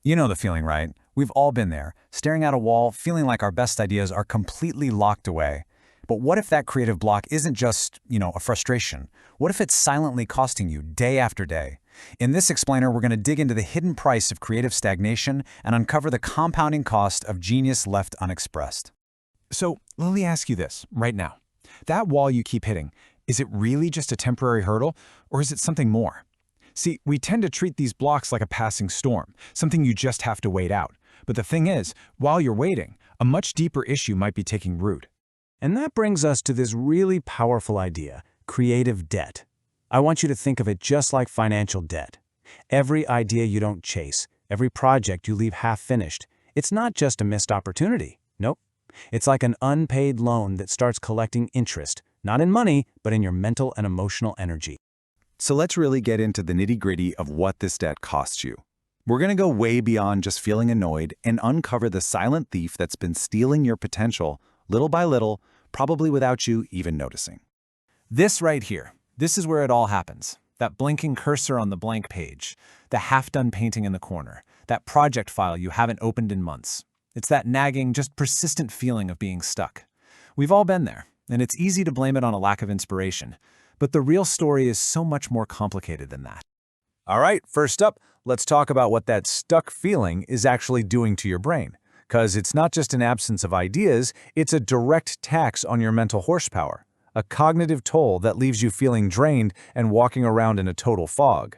You know the feeling, right? We've all been there, staring at a wall, feeling like our best ideas are completely locked away. But what if that creative block isn't just, a frustration? What if it's silently costing you day after day? In this explainer, we're going to dig into the hidden price of creative stagnation and uncover the compounding cost of genius left unexpressed. So let me ask you this right now. That wall you keep hitting, is it really just a temporary hurdle, or is it something more? See, we tend to treat these blocks like a passing storm, something you just have to wait out. But the thing is, while you're waiting, a much deeper issue might be taking root. And that brings us to this really powerful idea, creative debt. I want you to think of it just like financial debt. Every idea you don't chase, every project you leave half-finished, it's not just a missed opportunity. Nope. It's like an unpaid loan that starts collecting interest, not in money, but in your mental and emotional energy. So let's really get into the nitty-gritty of what this debt costs you. We're going to go way beyond just feeling annoyed and uncover the silent thief that's been stealing your potential, little by little, probably without you even noticing. This right here, this is where it all happens. That blinking cursor on the blank page, the half-done painting in the corner, that project file you haven't opened in months. It's that nagging, just persistent feeling of being stuck. We've all been there, and it's easy to blame it on a lack of inspiration. But the real story is so much more complicated than that. All right, first up, let's talk about what that stuck feeling is actually doing to your brain. Because it's not just an absence of ideas, it's a direct tax on your mental horsepower, a cognitive toll that leaves you feeling drained and walking around in a total fog.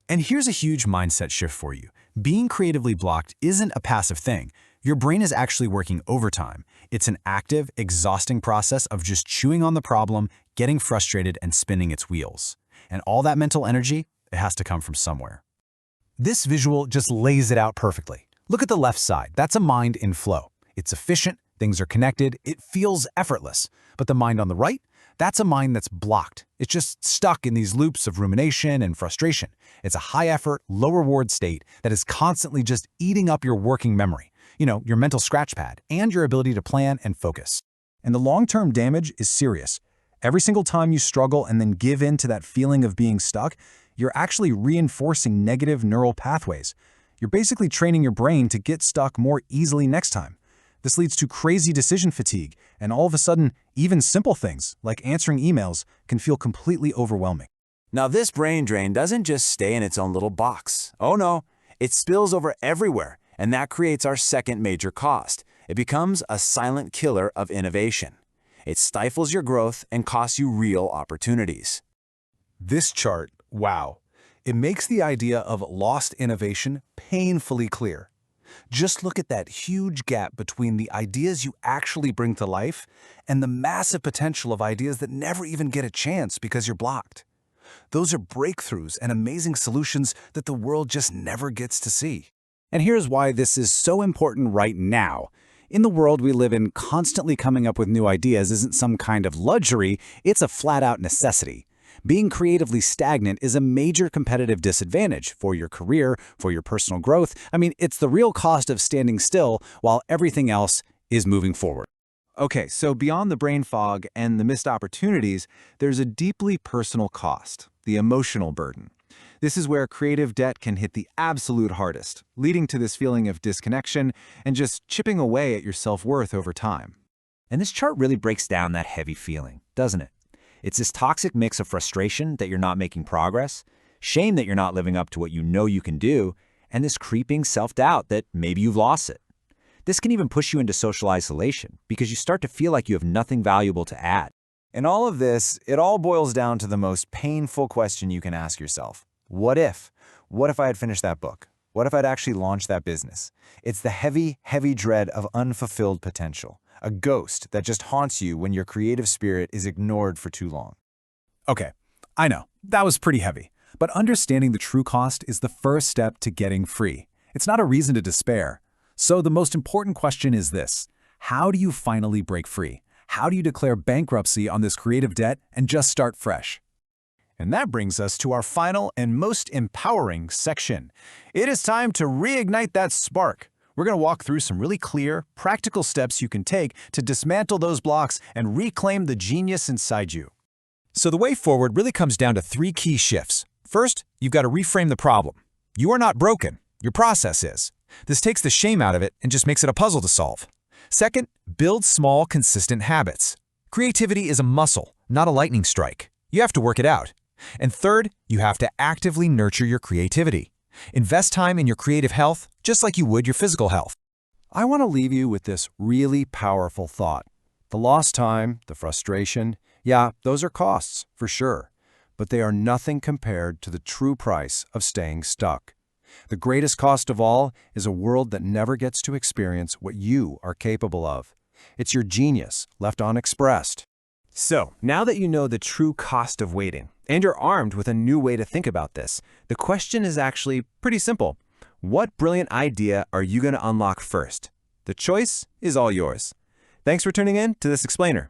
And here's a huge mindset shift for you. Being creatively blocked isn't a passive thing. Your brain is actually working overtime. It's an active, exhausting process of just chewing on the problem, getting frustrated, and spinning its wheels. And all that mental energy, it has to come from somewhere. This visual just lays it out perfectly. Look at the left side. That's a mind in flow. It's efficient, things are connected, it feels effortless. But the mind on the right, that's a mind that's blocked. It's just stuck in these loops of rumination and frustration. It's a high-effort, low-reward state that is constantly just eating up your working memory, your mental scratch pad, and your ability to plan and focus. And the long-term damage is serious. Every single time you struggle and then give in to that feeling of being stuck, you're actually reinforcing negative neural pathways. You're basically training your brain to get stuck more easily next time. This leads to crazy decision fatigue, and all of a sudden, even simple things, like answering emails, can feel completely overwhelming. Now this brain drain doesn't just stay in its own little box. Oh no, it spills over everywhere, and that creates our second major cost. It becomes a silent killer of innovation. It stifles your growth and costs you real opportunities. This chart, wow. It makes the idea of lost innovation painfully clear. Just look at that huge gap between the ideas you actually bring to life and the massive potential of ideas that never even get a chance because you're blocked. Those are breakthroughs and amazing solutions that the world just never gets to see. And here's why this is so important right now. In the world we live in, constantly coming up with new ideas isn't some kind of luxury, it's a flat-out necessity. Being creatively stagnant is a major competitive disadvantage for your career, for your personal growth. It's the real cost of standing still while everything else is moving forward. Okay, so beyond the brain fog and the missed opportunities, there's a deeply personal cost, the emotional burden. This is where creative debt can hit the absolute hardest, leading to this feeling of disconnection and just chipping away at your self-worth over time. And this chart really breaks down that heavy feeling, doesn't it? It's this toxic mix of frustration that you're not making progress, shame that you're not living up to what you know you can do, and this creeping self-doubt that maybe you've lost it. This can even push you into social isolation because you start to feel like you have nothing valuable to add. In all of this, it all boils down to the most painful question you can ask yourself. What if? What if I had finished that book? What if I'd actually launched that business? It's the heavy, heavy dread of unfulfilled potential. A ghost that just haunts you when your creative spirit is ignored for too long. Okay, I know, that was pretty heavy. But understanding the true cost is the first step to getting free. It's not a reason to despair. So the most important question is this: how do you finally break free? How do you declare bankruptcy on this creative debt and just start fresh? And that brings us to our final and most empowering section. It is time to reignite that spark. We're going to walk through some really clear, practical steps you can take to dismantle those blocks and reclaim the genius inside you. So the way forward really comes down to 3 key shifts. First, you've got to reframe the problem. You are not broken. Your process is. This takes the shame out of it and just makes it a puzzle to solve. Second, build small, consistent habits. Creativity is a muscle, not a lightning strike. You have to work it out. And third, you have to actively nurture your creativity. Invest time in your creative health just like you would your physical health. I want to leave you with this really powerful thought. The lost time, the frustration, yeah, those are costs, for sure. But they are nothing compared to the true price of staying stuck. The greatest cost of all is a world that never gets to experience what you are capable of. It's your genius left unexpressed. So, now that you know the true cost of waiting, and you're armed with a new way to think about this, the question is actually pretty simple. What brilliant idea are you going to unlock first? The choice is all yours. Thanks for tuning in to this explainer.